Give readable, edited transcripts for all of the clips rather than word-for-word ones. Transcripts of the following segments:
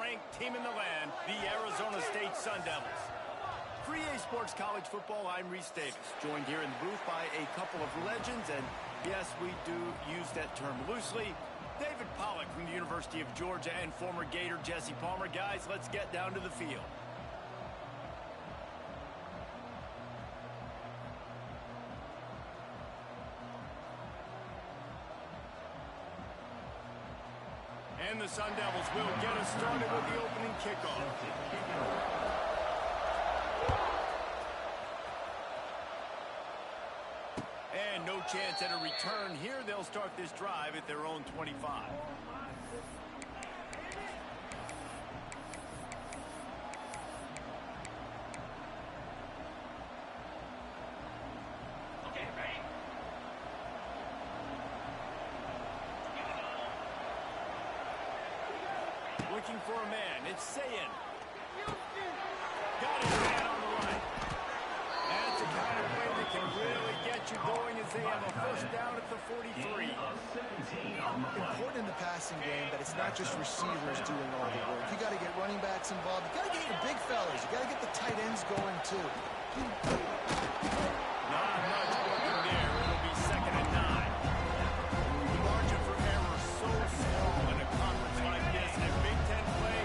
ranked team in the land, the Arizona State Sun Devils. For EA Sports College Football, I'm Reese Davis, joined here in the booth by a couple of legends, and yes, we do use that term loosely. David Pollack from the University of Georgia and former Gator Jesse Palmer. Guys, let's get down to the field. And the Sun Devils will get us started with the opening kickoff. And no chance at a return here. They'll start this drive at their own 25. Looking for a man. It's Sayin. Got his man on the right. That's the kind of play that can really get you going as they have a first down at the 43. Important in the passing game that it's not just receivers doing all the work. You got to get running backs involved. You got to get your big fellas. You got to get the tight ends going too. Not much working there. It'll be 2nd and 9. The margin for error is so small in a conference like this. And Big Ten play,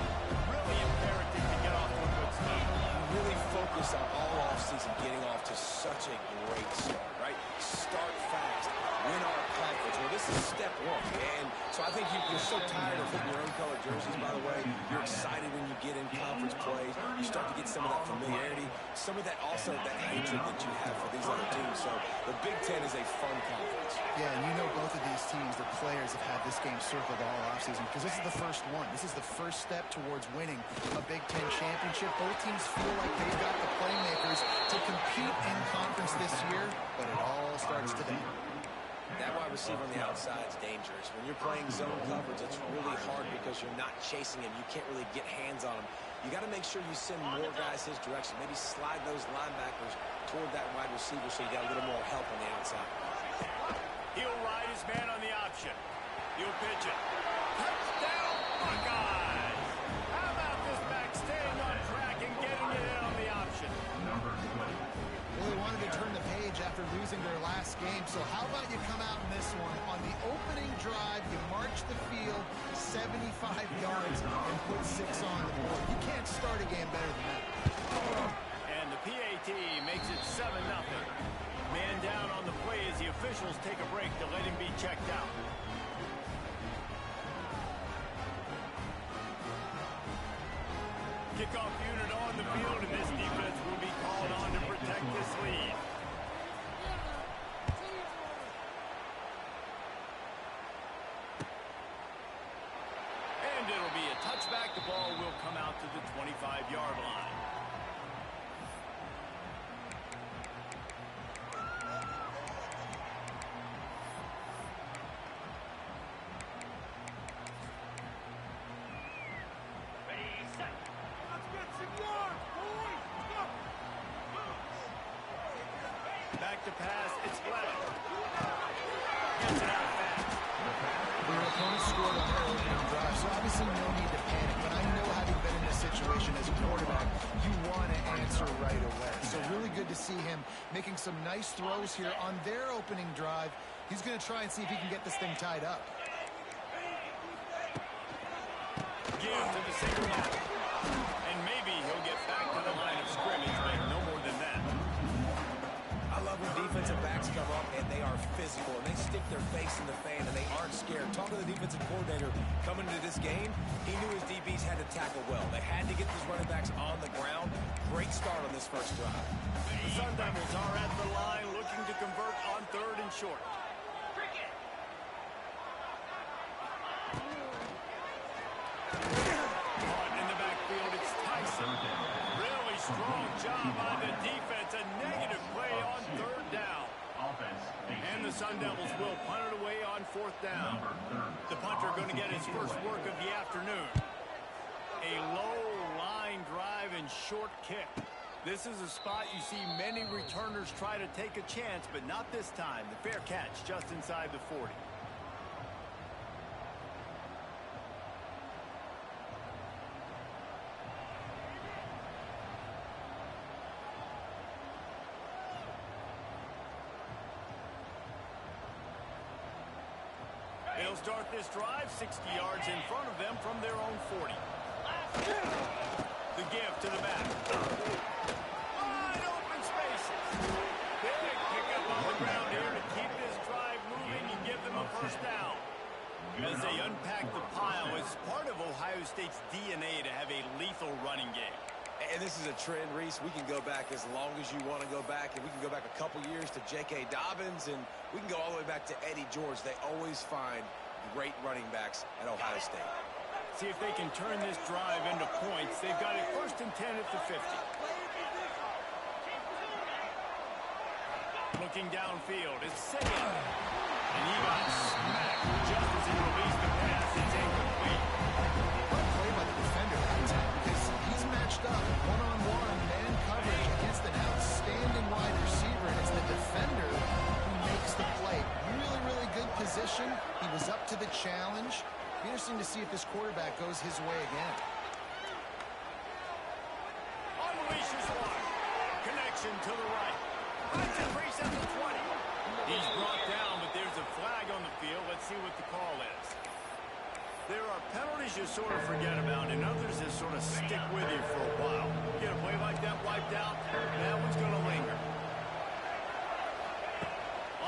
really imperative to get off to a good start. Really focus on all offseason getting off to such a great start, right? Start fast. Win our conference. Well, this is step one. And so I think you're so tired of hitting your own colored jerseys, by the way. You're excited when you get in conference plays. You start to get some of that familiarity, some of that also that hatred that you have for these other teams. So the Big Ten is a fun conference. Yeah, and you know both of these teams, the players have had this game circled all offseason because this is the first one. This is the first step towards winning a Big Ten championship. Both teams feel like they've got the playmakers to compete in conference this year, but it all starts today. That wide receiver on the outside is dangerous. When you're playing zone coverage, it's really hard because you're not chasing him. You can't really get hands on him. You got to make sure you send more guys his direction. Maybe slide those linebackers toward that wide receiver so you got a little more help on the outside. He'll ride his man on the option. He'll pitch it. Touchdown, Buckeyes! How about this back staying on track and getting it in on the option? Well, they wanted to turn the page after losing their last game, so how about you come out in this one? On the opening drive, you march the field 75 yards and put 6 on the board. You can't start a game better than that. And the PAT makes it 7-0. Man down on the play as the officials take a break to let him be checked out. Kickoff unit on the field, and this defense will be called on to protect this lead. And it'll be a touchback. The ball will come out to the 25-yard line. Back to pass, it's left. Gets it out fast. Their opponent scored on their opening drive, so obviously no need to panic. But I know, having been in this situation as a quarterback, you want to answer right away. So really good to see him making some nice throws here on their opening drive. He's going to try and see if he can get this thing tied up. Give to the single back. And maybe he'll get back to the line of scrimmage, but no more than that. I love when defensive backs come up and they are physical and they stick their face in the fan and they aren't scared. Talking to the defensive coordinator coming into this game, he knew his DBs had to tackle well. They had to get these running backs on the ground. Great start on this first drive. The Sun Devils are at the line looking to convert on 3rd and short. Caught in the backfield, it's Tyson. Really strong job by the defense. A negative play on 3rd down. And the Sun Devils will punt it away on 4th down. The punter going to get his first work of the afternoon. A low line drive and short kick. This is a spot you see many returners try to take a chance, but not this time. The fair catch just inside the 40. They'll start this drive 60 yards in front of them from their own 40. The give to the back. Wide open spaces. Big pickup on the ground here to keep this drive moving and give them a first down. As they unpack the pile, it's part of Ohio State's DNA to have a lethal running game. And this is a trend, Reese. We can go back as long as you want to go back, and we can go back a couple years to J.K. Dobbins, and we can go all the way back to Eddie George. They always find great running backs at Ohio State. See if they can turn this drive into points. They've got it 1st and 10 at the 50. Looking downfield, it's Saying. And he got smacked just as he released the pass. It's incomplete. What play by the defender that time, because he's matched up one-on-one man coverage against an outstanding wide receiver, and it's the defender who makes the play. Really, really good position. He was up to the challenge. Be interesting to see if this quarterback goes his way again. Unleashes one. Connection to the right. Right to Reese at the 20. He's brought down, but there's a flag on the field. Let's see what the call is. There are penalties you sort of forget about, and others that sort of stick with you for a while. Get a play like that wiped out, that one's going to linger.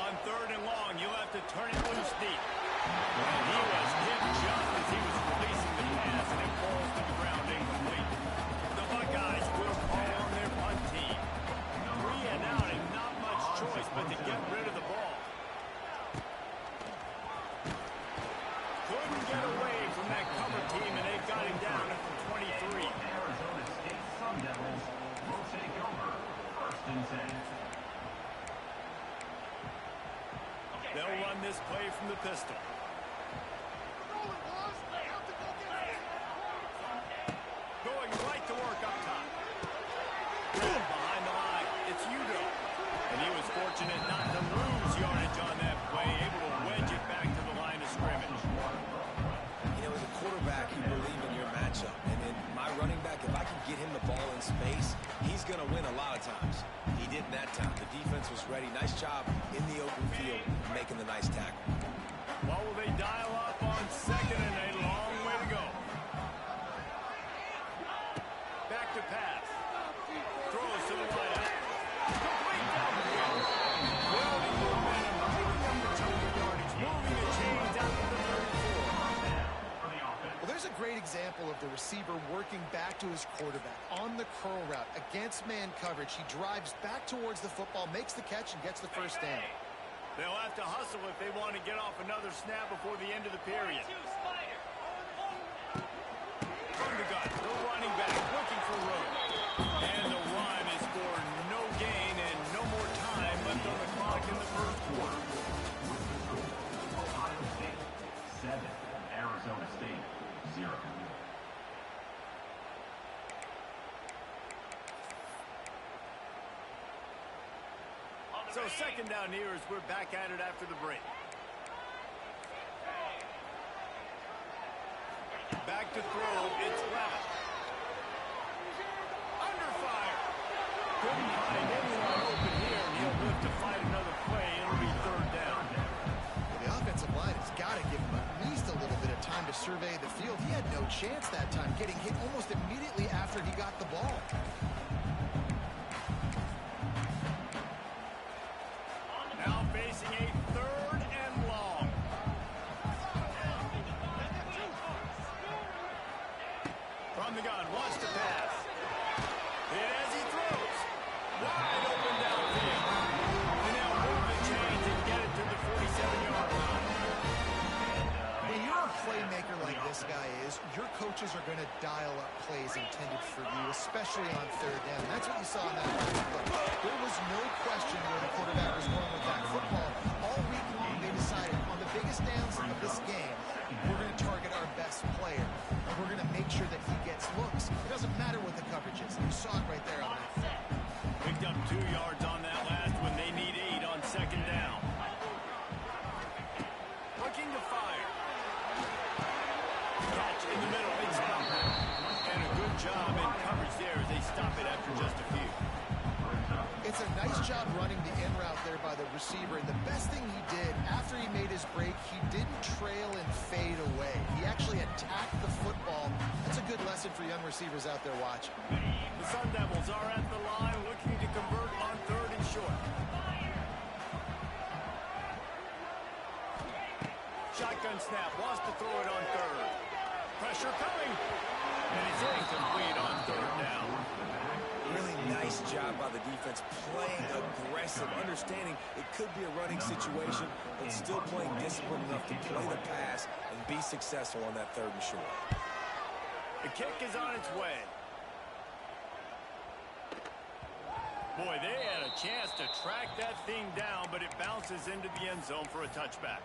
On 3rd and long, you'll have to turn it loose deep. And he was hit just as he was releasing the pass, and it falls to the ground incomplete. The Buckeyes will call on their punt team. 3 and out, and not much choice but to get rid of the ball. Couldn't get away from that cover team, and they've got him down at the 23. Arizona State Sun Devils will take over 1st and 10. They'll run this play from the pistol. Going right to work up top. Behind the line, it's Udo. And he was fortunate not to lose yardage on that play, able to wedge it back to the line of scrimmage. You know, as a quarterback, you believe in your matchup. And in my running back, if I can get him the ball in space, he's going to win a lot of times. He didn't that time. The defense was ready. Nice job in the open field, making the nice tackle. What will they dial up on 2nd and a long way to go? Back to pass. Throws to the right out. Complete downfield. Building momentum, bringing up the chunk of yardage, moving the chains out to the 34. Well, there's a great example of the receiver working back to his quarterback on the curl route against man coverage. He drives back towards the football, makes the catch, and gets the first down. They'll have to hustle if they want to get off another snap before the end of the period. From the gun, the running back looking for room. And the run is for no gain and no more time left on the clock in the 1st quarter. Ohio State 7, Arizona State 0. So 2nd down here as we're back at it after the break. Back to throw, it's left. Under fire. Couldn't find anyone open here, and he'll live to fight another play. It'll be 3rd down. Well, the offensive line has got to give him at least a little bit of time to survey the field. He had no chance that time, getting hit almost immediately after he got the ball. Now facing a 3rd and long. From the gun, wants to pass. Hit as he throws. Wide open downfield. And they'll move the chains and get it to the 47-yard line. When you're a playmaker like this guy is, your coaches are going to dial up plays intended for you, especially on 3rd down. That's what you saw in that last play. There was no question where the quarterback was going with that football. All week long, they decided on the biggest downs of this game, we're going to target our best player, and we're going to make sure that he gets looks. It doesn't matter what the coverage is. You saw it right there on that play. Picked up 2 yards on that last one. They need 8 on 2nd down. Looking to fire. Catch in the middle. It's out. And a good job in coverage there as they stop it after just a few. It's a nice job running the in route there by the receiver, and the best thing he did after he made his break, he didn't trail attack the football. That's a good lesson for young receivers out there watching. The Sun Devils are at the line looking to convert on 3rd and short. Shotgun snap, wants to throw it on 3rd. Pressure coming, and it's incomplete on 3rd down. Really nice job by the defense, playing aggressive, understanding it could be a running situation, but still playing disciplined enough to play the pass and be successful on that 3rd and short. The kick is on its way. Boy, they had a chance to track that thing down, but it bounces into the end zone for a touchback.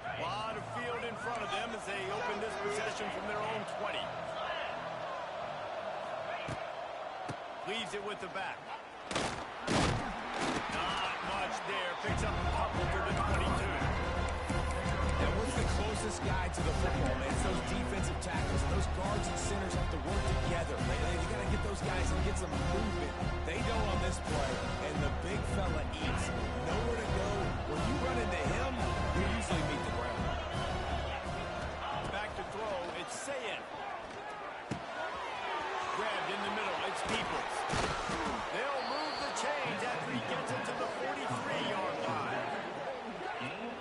A lot of field in front of them as they open this possession from their own 20. Leaves it with the back. Not much there. Picks up a couple to the 22. And what's the closest guy to the football, man? It's those defensive tackles. Those guards and centers have to work together. You got to get those guys and get some movement. They don't on this play, and the big fella eats. Nowhere to go. When you run into him, you usually meet the ground. Back to throw. It's Sayin. Grabbed in the middle. It's Peoples. They'll move the chains after he gets it to the 43-yard line.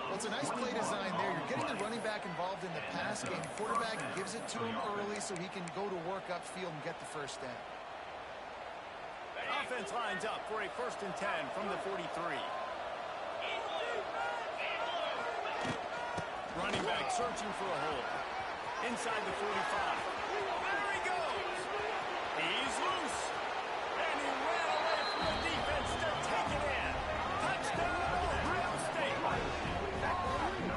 Well, it's a nice play design there. You're getting the running back involved in the pass game. Quarterback gives it to him early so he can go to work upfield and get the first down. Offense lines up for a 1st and 10 from the 43. Running back searching for a hole. Inside the 45. There he goes. He's loose. And he ran away from the defense to take it in. Touchdown, Ohio State.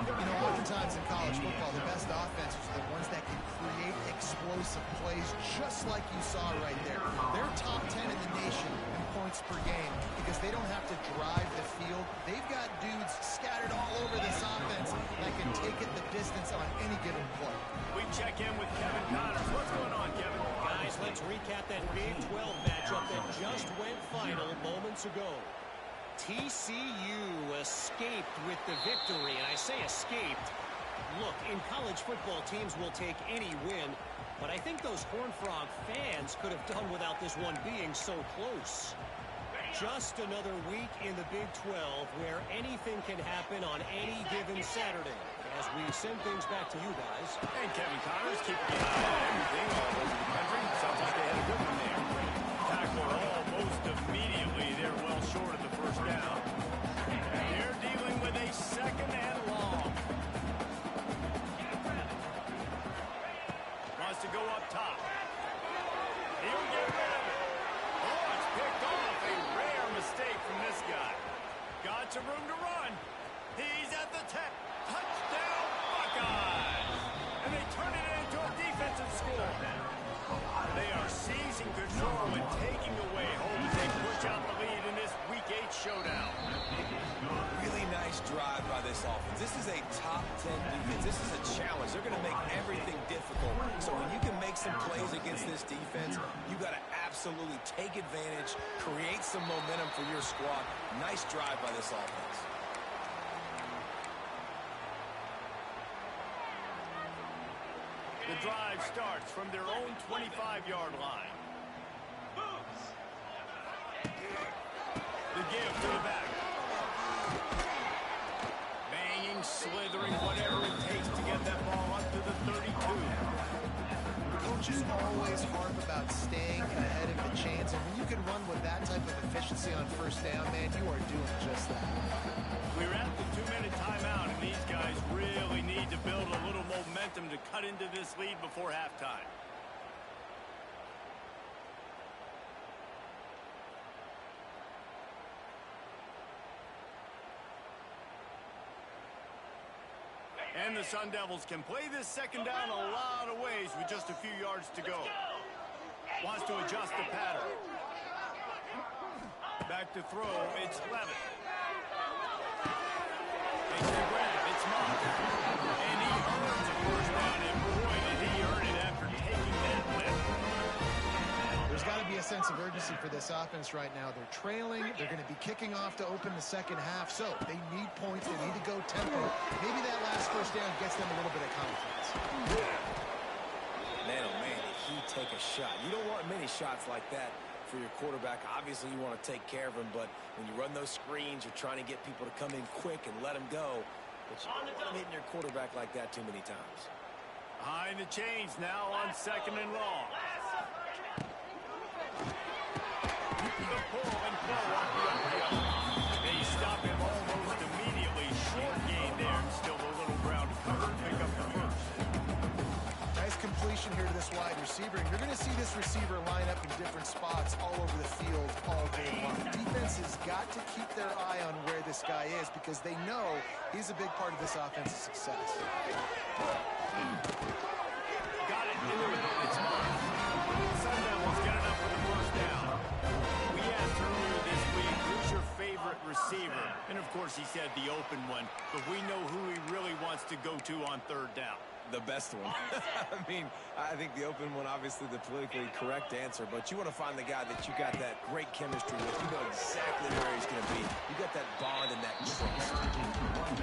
You know, oftentimes in college football, the best offenses are the ones that can create explosive plays just like you saw right there. They're top 10 in the nation in points per game because they don't have to drive the field. They've got dudes scattered all over this offense that can take it the distance on any given play. We check in with Kevin Connors. What's going on, Kevin? Guys, let's recap that Big 12 matchup that just went final moments ago. TCU escaped with the victory, and I say escaped. Look, in college football, teams will take any win, but I think those Horned Frog fans could have done without this one being so close. Just another week in the Big 12 where anything can happen on any given Saturday. As we send things back to you guys. And Kevin Connors keeping an eye on everything all over the country. Sounds like they had a good one there. Tackled almost immediately. They're well short of the first down. They're dealing with a 2nd and long. Wants to go up top. He'll get rid of it. Oh, it's picked off. A rare mistake from this guy. Got some room to run. He's at the 10. Touchdown, Buckeyes! And they turn it into a defensive score. They are seizing control and taking away hope as they push out the lead in this Week 8 showdown. Really nice drive by this offense. This is a top 10 defense. This is a challenge. They're going to make everything difficult. So when you can make some plays against this defense, you got to absolutely take advantage, create some momentum for your squad. Nice drive by this offense. The drive starts from their own 25-yard line. The give to the back. Banging, slithering, whatever it takes to get that ball up to the 32. Coaches always harp about staying ahead of the chains, and when you can run with that type of efficiency on first down, man, you are doing just that. We're at the 2-minute timeout, and these guys really need to build a little momentum to cut into this lead before halftime. And the Sun Devils can play this 2nd down a lot of ways with just a few yards to go. Wants to adjust the pattern. Back to throw, it's Levitt. Makes the grab, it's Moss. And he a sense of urgency for this offense right now. They're trailing. They're going to be kicking off to open the second half. So they need points. They need to go tempo. Maybe that last first down gets them a little bit of confidence. Man, oh man, did he take a shot. You don't want many shots like that for your quarterback. Obviously, you want to take care of him, but when you run those screens, you're trying to get people to come in quick and let them go. But you don't want hitting your quarterback like that too many times. Behind the chains now on 2nd and long. The pull and flow off the upfield. They stop him almost immediately. Short gain there. Still a little ground to cover and pick up the first. Nice completion here to this wide receiver. And you're going to see this receiver line up in different spots all over the field all day long. Defense has got to keep their eye on where this guy is because they know he's a big part of this offense's success. Got it in the middle. It's mine. Sun Devils get it up for the first down. We asked earlier this week, who's your favorite receiver? And, of course, he said the open one. But we know who he really wants to go to on 3rd down. The best one. I mean, I think the open one, obviously the politically correct answer, but you want to find the guy that you got that great chemistry with. You know exactly where he's going to be. You got that bond and that trust.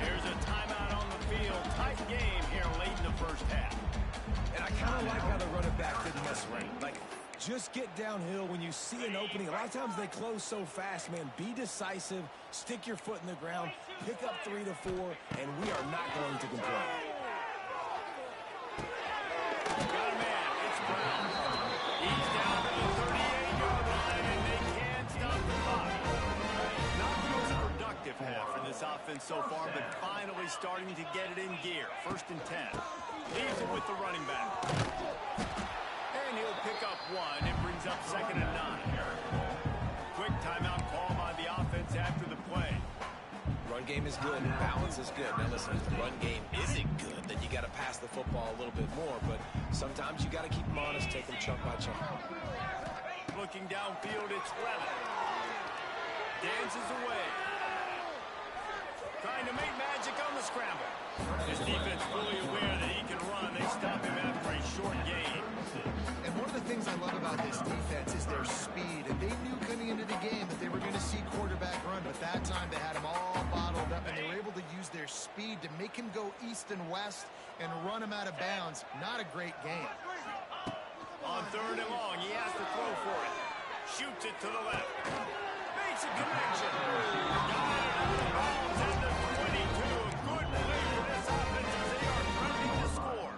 There's a timeout on the field. Tight game here late in the first half. And I kind of like how the running back didn't mess around. Like, just get downhill when you see an opening. A lot of times they close so fast, man. Be decisive. Stick your foot in the ground. Pick up 3 to 4, and we are not going to complain. Got a man. It's Brown. He's down to the 38-yard line, and they can't stop the clock. Not the most productive half for this offense so far, but finally starting to get it in gear. 1st and 10. Leaves it with the running back. And he'll pick up 1 and brings up 2nd and 9. Quick timeout call by the offense after the play. Run game is good. Balance is good. Now, listen, if the run game isn't good, then you got to pass the football a little bit more. But sometimes you got to keep them honest, take them chunk by chunk. Looking downfield, it's Levitt. Dances away. Trying to make magic on the scramble. His defense fully aware that he can run. They stop him after a short gain. And one of the things I love about this defense is their speed. And they knew coming into the game that they were going to see quarterback run, but that time they had him all bottled up, and they were able to use their speed to make him go east and west and run him out of bounds. Not a great game. On 3rd and long, he has to throw for it. Shoots it to the left. Makes a connection. Got it out of bounds at the 22. A good play for this offense as they are trying to score.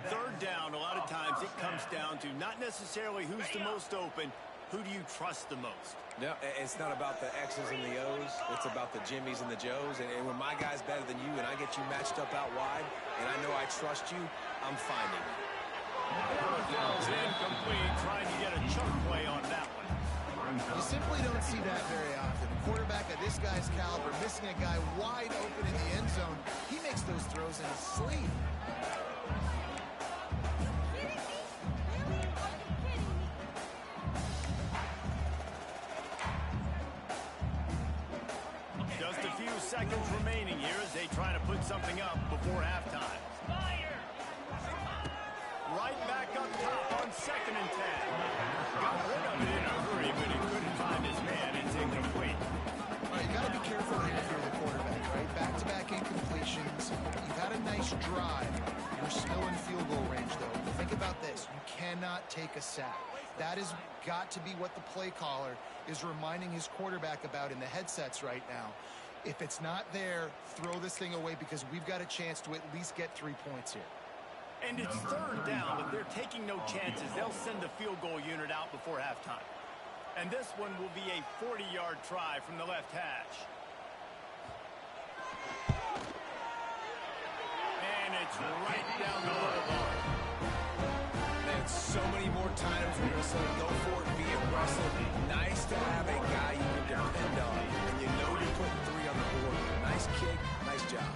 3rd down, a lot of times it comes down to not necessarily who's the most open, who do you trust the most? No, it's not about the X's and the O's. It's about the Jimmys and the Joes. And when my guy's better than you and I get you matched up out wide, and I know I trust you, I'm finding you. It's incomplete, trying to get a chunk play on that one. You simply don't see that very often. A quarterback of this guy's caliber missing a guy wide open in the end zone. He makes those throws in his sleep. Just a few seconds remaining here as they try to put something up before halftime. Right back up top on 2nd and 10. Got rid of it in a hurry, but he couldn't find his man. It's incomplete. All right, you got to be careful here if you're the quarterback, right? Back-to-back incompletions. You've had a nice drive. You're still in field goal range, though. Think about this. You cannot take a sack. That has got to be what the play caller is reminding his quarterback about in the headsets right now. If it's not there, throw this thing away because we've got a chance to at least get 3 points here. And it's 3rd down, but they're taking no chances. They'll send the field goal unit out before halftime. And this one will be a 40-yard try from the left hash. And it's right down the middle. Man, so many more times we're going to say go for it, be aggressive. Nice to have a guy you can depend on. And you know you're putting 3 on the board. Nice kick, nice job.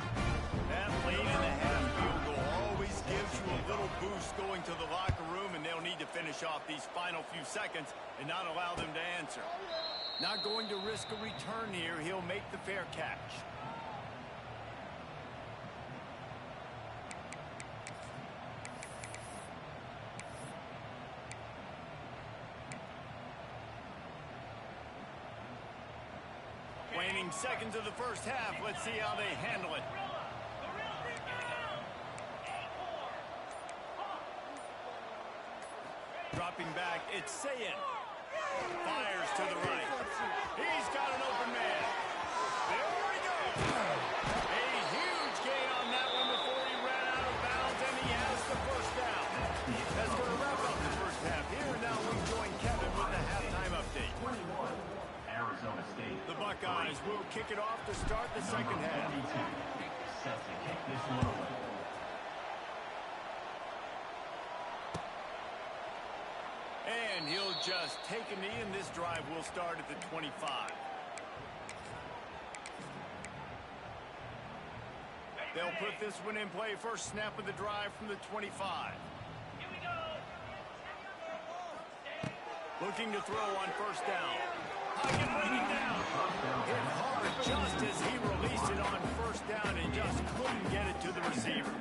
That late in the half field goal always gives you a little boost going to the locker room, and they'll need to finish off these final few seconds and not allow them to answer. Not going to risk a return here. He'll make the fair catch. Remaining seconds of the first half. Let's see how they handle it. Dropping back, it's Sayin. Fires to the right. He's got an open man. There we go. A huge gain on that one before he ran out of bounds, and he has the first down. That's going to wrap up the first half. Here and now we join Kevin with the halftime update. Arizona State. The Buckeyes will kick it off to start the second half. Set to kick this one away. And he'll just take a knee, and this drive will start at the 25. They'll put this one in play. First snap of the drive from the 25. Looking to throw on first down. Pocket breaking down. Hit hard just as he released it on first down and just couldn't get it to the receiver.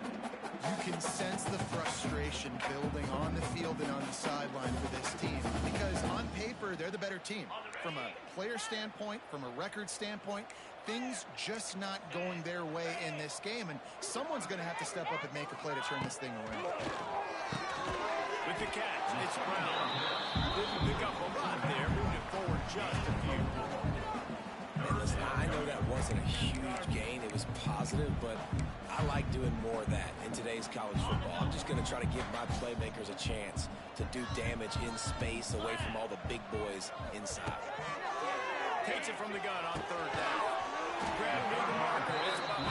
You can sense the frustration building on the field and on the sideline for this team because on paper, they're the better team. From a player standpoint, from a record standpoint, things just not going their way in this game, and someone's going to have to step up and make a play to turn this thing around. With the catch, it's Brown. Didn't pick up a lot there, moving forward just a few. And listen, I know that wasn't a huge gain. It was positive, but I like doing more of that in today's college football. I'm just going to try to give my playmakers a chance to do damage in space away from all the big boys inside. Takes it from the gun on third down. Grab near the marker. It's Bob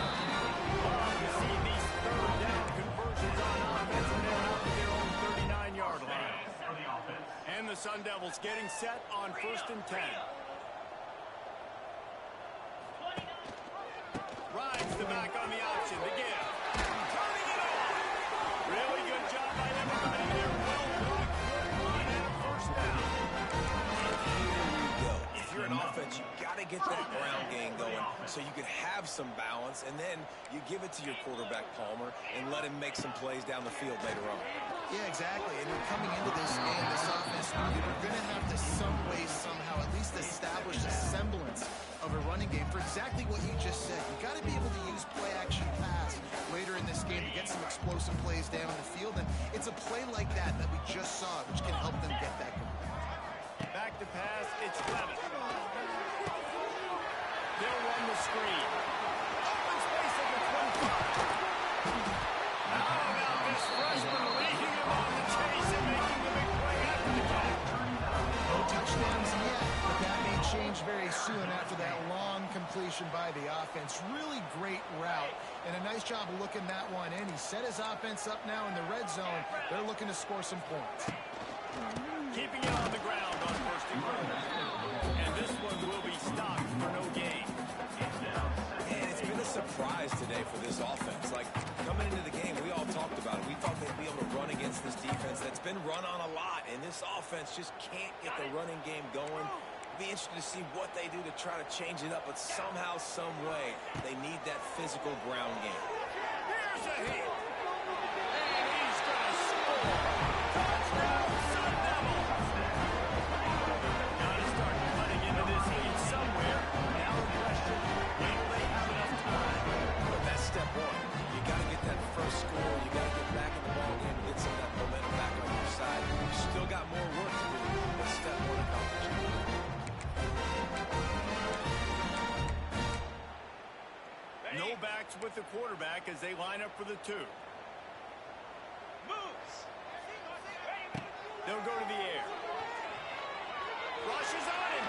to see these third down conversions on offense, and they're out to their own 39-yard line. And the Sun Devils getting set on 1st and 10. Rides the back on the option. The give. Turning it off. Really good job by everybody there. Well blocked. Good run and first down. Here we go. If you're an offense, you got to get that ground game going so you can have some balance, and then you give it to your quarterback, Palmer, and let him make some plays down the field later on. Yeah, exactly. And coming into this game, this offense, you're going to have to some way, somehow, at least establish a semblance of a running game for exactly what you just said. You got to be able to use play-action pass later in this game to get some explosive plays down the field, and it's a play like that we just saw, which can help them get that going. Back to pass, it's Levitt. They'll run the screen. Open space at the 25. Now this freshman leading him on the chase and making the big play after the catch. No touchdowns yet, but that may change very soon after that long completion by the offense. Really great route, and a nice job of looking that one in. He set his offense up now in the red zone. They're looking to score some points. Keeping it on the ground on 1st and goal. And this one will be stopped for no gain. And it's been a surprise today for this offense. Like, coming into the game, we all talked about it. We thought they'd be able to run against this defense that's been run on a lot, and this offense just can't get the running game going. Be interested to see what they do to try to change it up, but somehow, some way, they need that physical ground game. Here's a hit. And he's going to score. Touchdown, Sun Devils. Got to start cutting into this lead somewhere. Now the question, when will they have enough time? But that's step one. You got to get that first score. You got to get back in the ballgame and get some of that momentum back on your side. You still got more work to do, but step one accomplished. No backs with the quarterback as they line up for the 2. They'll go to the air. Rushes on him.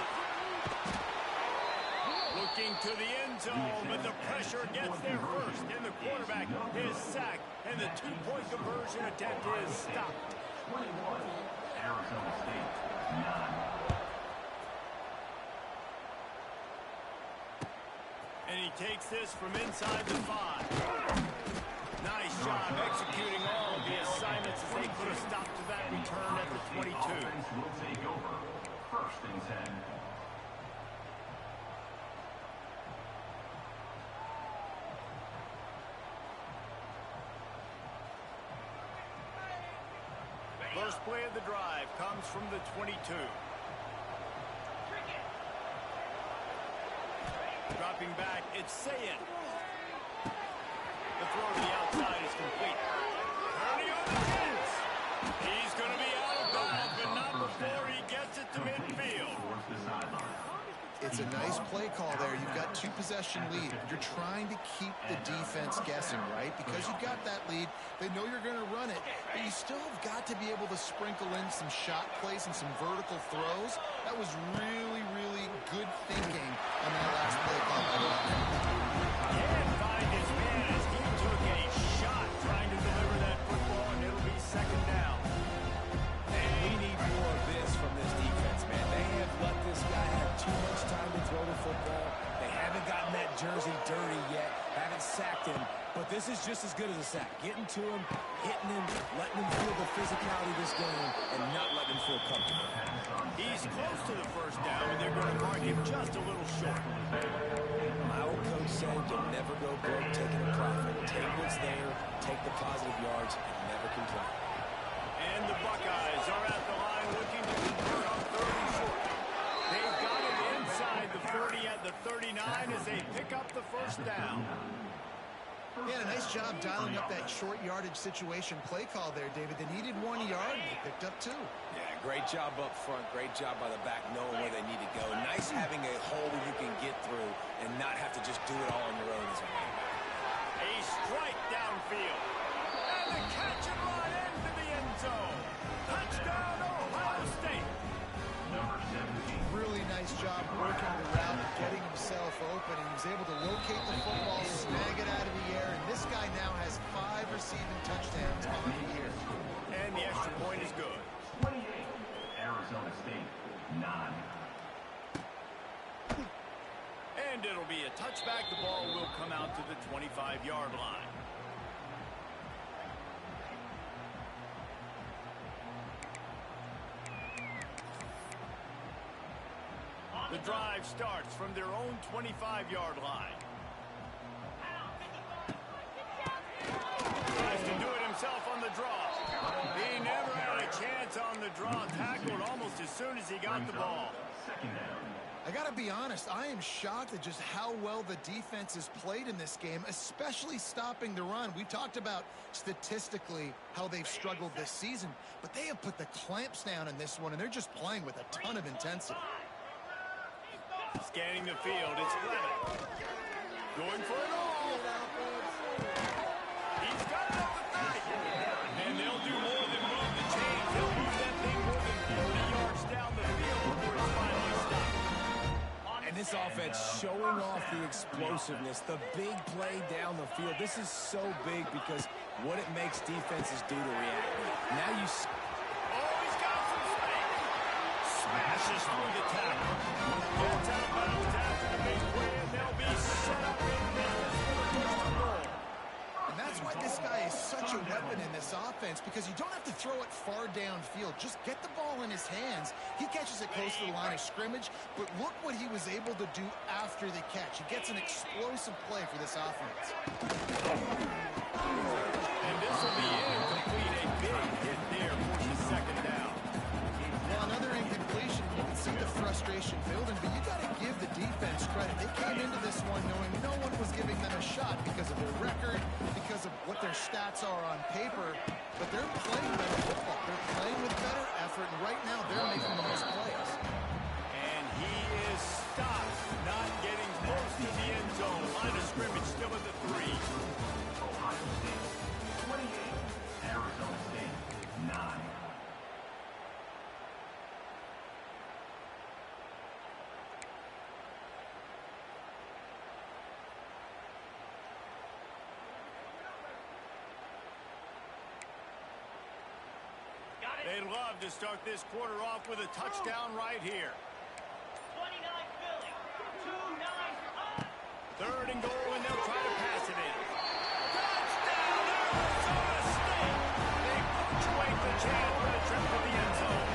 Looking to the end zone, but the pressure gets there first. And the quarterback is sacked, and the 2-point conversion attempt is stopped. 21, Arizona State, 9. And he takes this from inside the 5. Nice job executing all of the assignments as they put a stop to that return at the 22. Offense will take over. 1st and 10. First play of the drive comes from the 22. stepping back. It's Sayin. The throw to the outside is complete. Purdy on the fence. He's going to be out of bounds, but not before he gets it to midfield. It's a nice play call there. You've got 2-possession lead. You're trying to keep the defense guessing, right? Because you've got that lead, they know you're going to run it, but you still have got to be able to sprinkle in some shot plays and some vertical throws. That was really, really good thinking on that last play call. Can't find his man as he took a shot trying to deliver that football, and it'll be second down. And we need more of this from this defense, man. They have let this guy have too much time to throw the football. They haven't gotten that jersey dirty yet, haven't sacked him, but this is just as good as a sack. Getting to him, hitting him, letting him feel the physicality of this game, and not letting him feel comfortable. He's close to the first down, and they're going to mark him just a little short. My old coach said you'll never go broke taking a profit. Take what's there, take the positive yards, and never complain. And the Buckeyes are at the line looking to convert on 3rd and short. They've got it inside the 30 at the 39 as they pick up the first down. Yeah, a nice job dialing up that short yardage situation play call there, David. They needed 1 yard, and they picked up 2. Yeah, great job up front. Great job by the back knowing where they need to go. Nice having a hole you can get through and not have to just do it all on your own as a running back. A strike downfield. And the catch and run into the end zone. Touchdown, Ohio State. Really nice job working the route and getting himself open, and he was able to locate the football, snag it out of the air, and this guy now has 5 receiving touchdowns on the year. And the extra point is good. 28, Arizona State, 9. And it'll be a touchback. The ball will come out to the 25-yard line. The drive starts from their own 25-yard line. Tries to do it himself on the draw. He never had a chance on the draw. Tackled almost as soon as he got the ball. I got to be honest, I am shocked at just how well the defense has played in this game, especially stopping the run. We talked about statistically how they've struggled this season, but they have put the clamps down in this one, and they're just playing with a ton of intensity. Scanning the field, it's Levitt. Going for it all. He's got it at the 30. And they'll do more than move the chains. They'll move that thing more than 40 yards down the field before it's finally stopped. And this offense showing off the explosiveness, the big play down the field. This is so big because what it makes defenses do to react. Now you... Oh, he's got some space. Smashes through the tackle. Gets out of bounds after the big play, and they'll be set up in business for the first and goal. And that's why this guy is such a weapon in this offense, because you don't have to throw it far downfield. Just get the ball in his hands. He catches it close to the line of scrimmage, but look what he was able to do after the catch. He gets an explosive play for this offense. And this will be incomplete. A big hit there for the second down. Well, another incompletion. You can see the frustration building, but you got to give the defense credit. They came into this one knowing no one was giving them a shot because of their record, because of what their stats are on paper, but they're playing better football. They're playing with better effort, and right now they're making the most plays. And he is stopped, not getting close to the end zone. Line of scrimmage still at the 3. Ohio State, 28, Arizona State, 9. They'd love to start this quarter off with a touchdown right here. 29 Philly, 2-9 Third and goal, and they'll try to pass it in. Touchdown, Arizona State! They punctuate the chance for the trip to the end zone.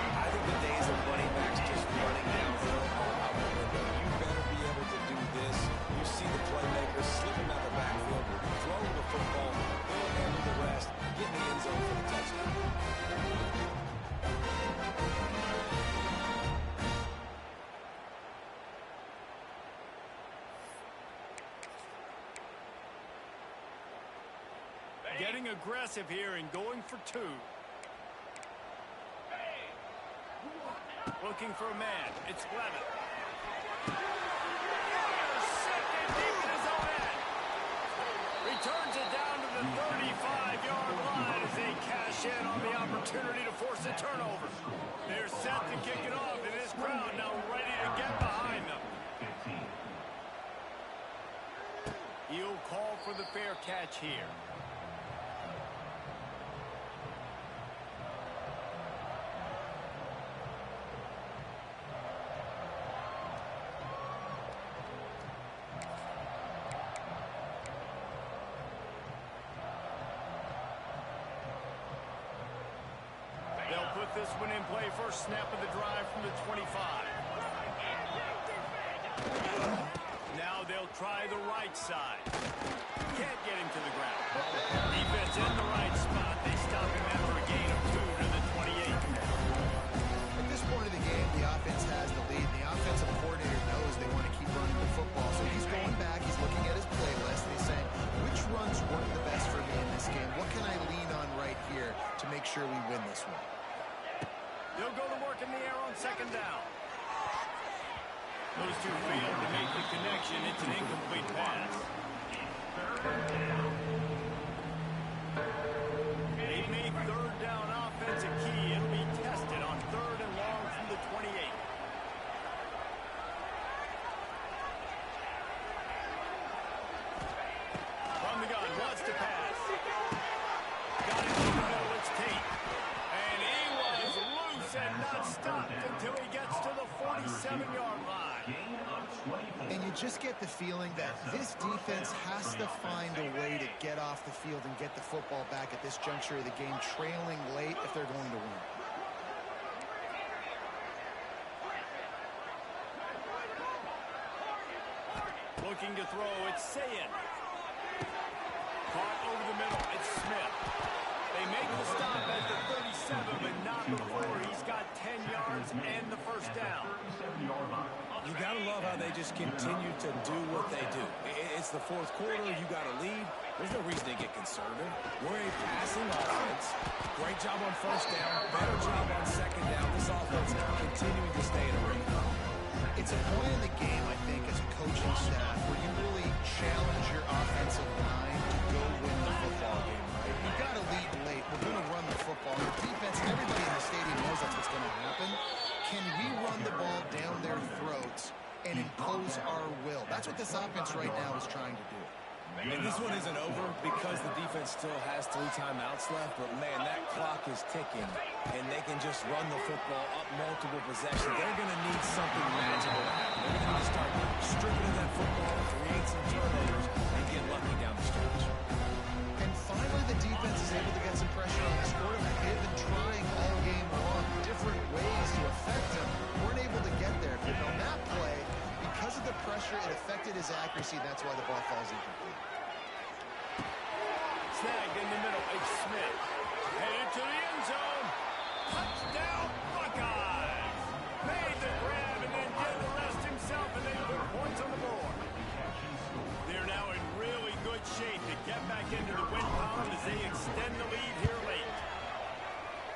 I think the days of running backs just running downhill are out the window. You better be able to do this. You see the playmakers slipping out the backfield, throwing the football, they'll handle the rest, get in the end zone for the touchdown. Getting aggressive here and going for two. Looking for a man. It's Levitt. Intercepted deep in his own end. Returns it down to the 35-yard line as they cash in on the opportunity to force a turnover. They're set to kick it off, and this crowd now ready to get behind them. He'll call for the fair catch here. They'll put this one in play. First snap of the drive from the 25. Now they'll try the right side. Can't get him to the ground. Defense in the right spot. They stop him after a gain of 2 to the 28. At this point of the game, the offense has the lead. The offensive coordinator knows they want to keep running the football. So he's going back. He's looking at his playlist, and he's saying, which runs work the best for me in this game? What can I lean on right here to make sure we win this one? They'll go to work in the air on second down. Those two failed to make the connection. It's an incomplete pass. They make third down offense a key. It'll be tested on third and long from the 28. From the gun, wants to pass. Got it in the middle, it's Tate. And he was loose and not stopped until he gets to the 47-yard line. And you just get the feeling that this defense has to find a way to get off the field and get the football back at this juncture of the game, trailing late if they're going to win. Looking to throw, it's Sayin. Caught over the middle, it's Smith. They make the stop at the 37, but not before he's got 10 yards and the first down. You got to love how they just continue to do what they do. It's the fourth quarter. You got to lead. There's no reason to get conservative. We're a passing offense. Great job on first down. Better job on second down. This offense continuing to stay in a ring. It's a point in the game, I think, as a coaching staff, where you really challenge your offensive line to go win the football game, right? You've got to lead late. We're going to run the football. The defense, everybody in the stadium knows that's what's going to happen. Can we run the ball down their throats and impose our will? That's what this offense right now is trying to do. And this one isn't over because the defense still has 3 timeouts left, but man, that clock is ticking, and they can just run the football up multiple possessions. They're going to need something magical to happen. They're going to need to start stripping of that football, create some turnovers, and get lucky down the stretch. And finally, the defense is able to get some pressure on this quarterback. They've been trying all game long different ways to affect him. Weren't able to get there. But on that play, because of the pressure, it affected his accuracy. That's why the ball falls incomplete. Snagged in the middle, it's Smith. Headed to the end zone. Touchdown, Buckeyes. Made the grab and then did the rest himself, and they put points on the board. They're now in really good shape to get back into the win column as they extend the lead here late.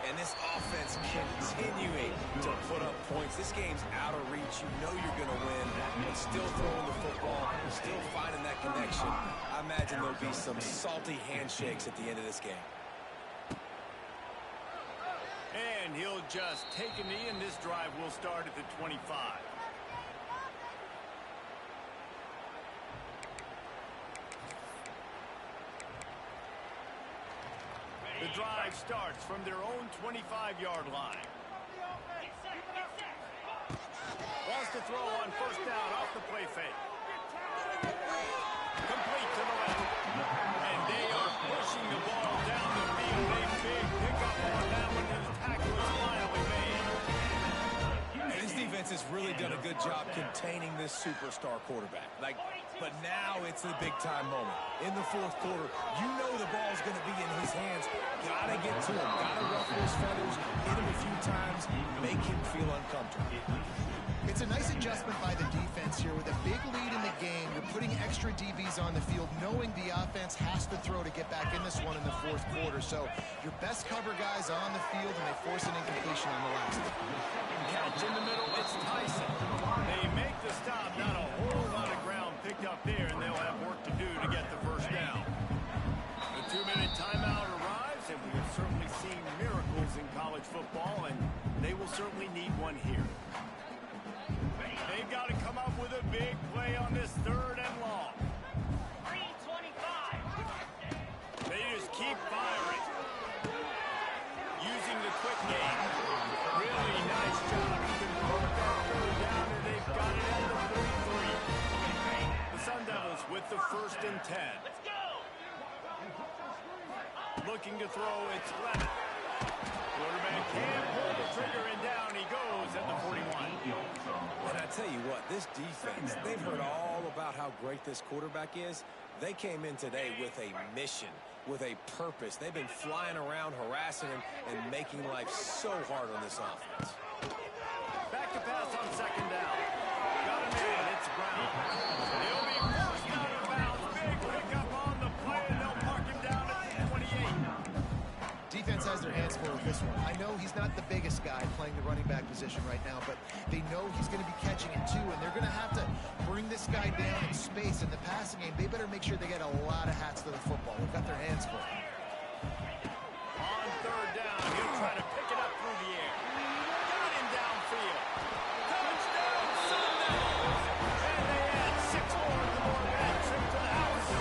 And this offense continuing to put up points. This game's out of reach. You know you're going to win, but still throwing the football, still finding that connection. I imagine there'll be some salty handshakes at the end of this game. And he'll just take a knee, and this drive will start at the 25. The drive starts from their own 25-yard line. Wants to throw on first down off the play fake. Complete to the left. And they are pushing the ball down the field. A big pickup on that one. His tackle is finally made. And this defense has really done a good job containing this superstar quarterback. But now it's a big-time moment. In the fourth quarter, you know the ball's going to be in his hands. Got to get to him. Got to ruffle his feathers, hit him a few times, make him feel uncomfortable. It's a nice adjustment by the defense here with a big lead in the game. You're putting extra extra DBs on the field, knowing the offense has to throw to get back in this one in the fourth quarter. So your best cover guys on the field, and they force an incompletion on the last one. Catch in the middle, it's Tyson. They make the stop, not a whole lot of ground picked up there, and they'll have work to do to get the first down. The 2-minute timeout arrives, and we have certainly seen miracles in college football, and they will certainly need one here. They've got to come up with a big play on this 3rd and long. 3:25. They just keep firing. Using the quick game. Really nice job. You can put that 3rd down, and they've got it at the 33. The Sun Devils with the 1st and 10. Let's go. Looking to throw, it's Clement. Quarterback can't pull the trigger, and down he goes at the 41. And I tell you what, this defense, they've heard all about how great this quarterback is. They came in today with a mission, with a purpose. They've been flying around, harassing him, and making life so hard on this offense. Back to pass on 2nd down. Got a man, it's Brown. He'll be forced out of bounds. Big pickup on the play, and they'll mark him down at the 28. Defense has their hands full with this one. I know he's not the biggest guy playing the running back position right now, but they know he's going to be catching it too, and they're going to have to bring this guy down in space. In the passing game, they better make sure they get a lot of hats to the football. They've got their hands full. On 3rd down, he'll try to pick it up through the air. Got him downfield. Touchdown, Sun Devils! And they add 6 more to the board and trip to the house.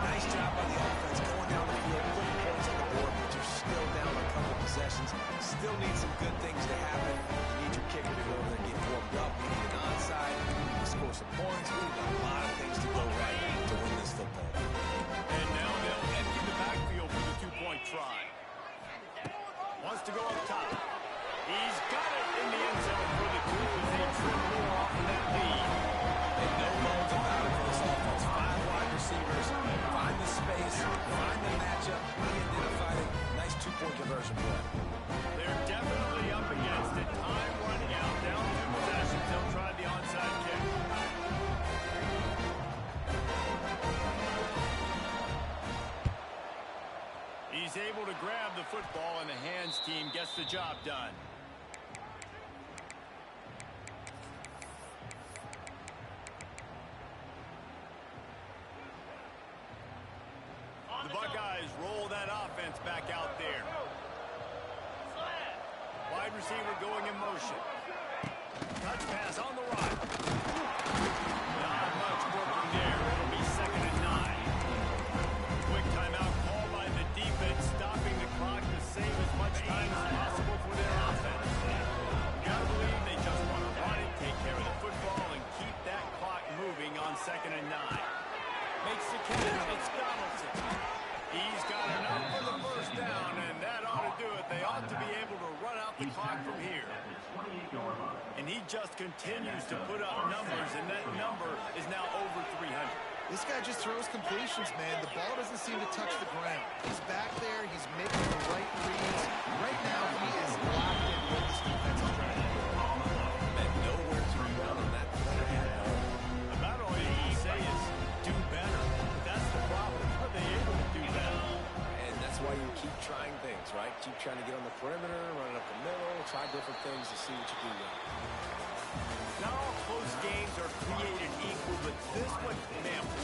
Nice job by the offense going down the field, putting points on the board, but you're still down a couple possessions. Still need some good things to happen. You need your kicker to go over there and get warmed up. You need an onside. You need to score some points. We need a lot of things to go right to win this football game. And now they'll empty the backfield for the 2-point try. Wants to go up top. He's got it in the end zone for the 2 as they trim more off of that lead. And no bones about it for this offense. 5 wide receivers. Find the space. Find the matchup. Identify it. Nice 2-point conversion play. They're definitely up against it. Time running out. Down 2 possessions. They'll try the onside kick. He's able to grab the football, and the hands team gets the job done. The Buckeyes roll that offense back out there. Wide receiver going in motion. Touch pass on the right. Not much working there. It'll be 2nd and 9. Quick timeout called by the defense, stopping the clock to save as much time as possible for their offense. Gotta believe they just want to run it, take care of the football, and keep that clock moving on 2nd and 9. Makes the catch. It's Donaldson. He's got enough for the first down, and that ought to do it. They ought to be able to run out the clock from here. And he just continues to put up numbers, and that number is now over 300. This guy just throws completions, man. The ball doesn't seem to touch the ground. He's back there. He's making the right reads. Right now, he is locked in what this defense is trying to do. And nowhere to run on that play at all. About all you can say is do better. That's the problem. Are they able to do that? And that's why you keep trying things, right? Keep trying to get on the perimeter, running up the middle, try different things to see what you do well. Not all close games are created equal, but this one, man,